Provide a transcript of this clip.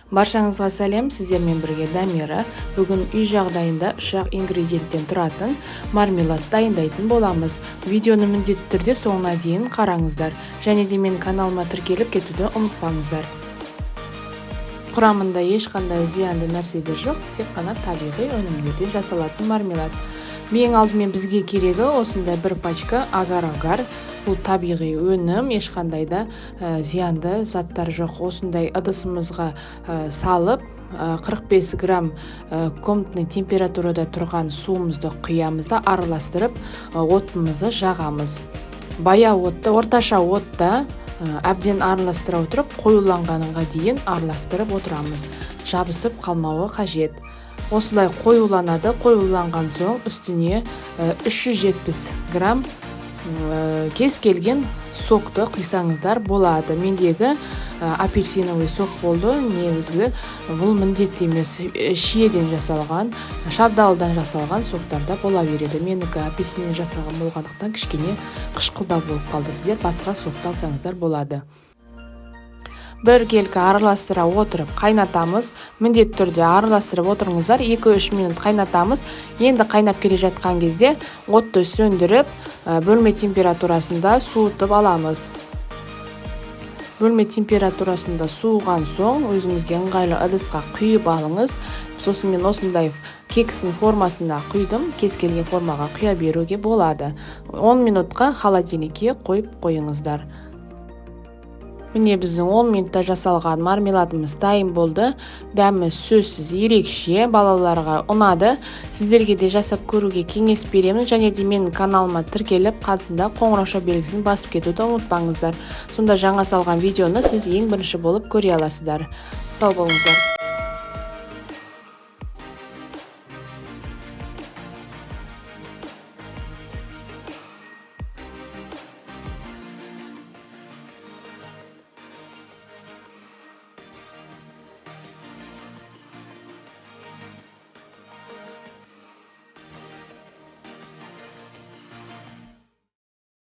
Баршаңызға сәлем, сіздермен бірге Дамира. Бүгін үй жағдайында 3 ингредиенттен тұратын мармелад дайындайтын боламыз. Видеоны міндетті түрде соңына дейін қараңыздар. Және де менің каналыма тіркеліп кетуді ұмытпаңыздар. Құрамында ешқандай зиянды нәрселер жоқ, тек қана табиғи өнімдерден жасалатын мармелад. Ең алдымен бізге керегі осындай бір пачка агар-агар. Бұл табиғи өнім, ешқандай да зиянды заттар жоқ. Осындай ыдысымызға салып 45 грамм комнатный температурада тұрған суымызды құямыз да араластырып отымызды жағамыз. Баяу отта, орташа отта әбден араластыра отырып, қоюланғанға дейін араластырып отырамыз. Жабысып қалмауы қажет. Осылай қоюланады. Қоюланған соң үстіне 370 грамм кез келген сокты құйсаңыздар болады. Мендегі апельсиновый сок болды. Негізгі бұл міндетті емес. Шиеден жасалған, шабдалыдан жасалған соктарда бола береді. Менікі апельсиннен жасалған болғандықтан кішкене қышқылдау болып қалды. Сіздер басқа сокты алсаңыздар болады. Бір келкі араластыра отырып қайнатамыз. Міндетті түрде араластырып отырыңыздар. 2-3 минут қайнатамыз. Енді қайнап келе жатқан кезде отты сөндіріп, бөлме температурасында суытып аламыз. Бөлме температурасында суыған соң өзіңізге ыңғайлы ыдысқа құйып алыңыз. Сосын мен осындай кекстің формасында құйдым. Кез келген формаға құя беруге болады. 10 минутқа холодильникке қойып қойыңыздар. Міне біздің 10 минутта жасалған мармеладымыз дайын болды. Дәмі сөзсіз ерекше, балаларға ұнады. Сіздерге де жасап көруге кеңес беремін. Және де менің каналыма тіркеліп, қасында қоңырауша белгісін басып кетуді ұмытпаңыздар. Сонда жаңа салған видеоны сіз ең бірінші болып көре аласыздар. Сау болыңыздар.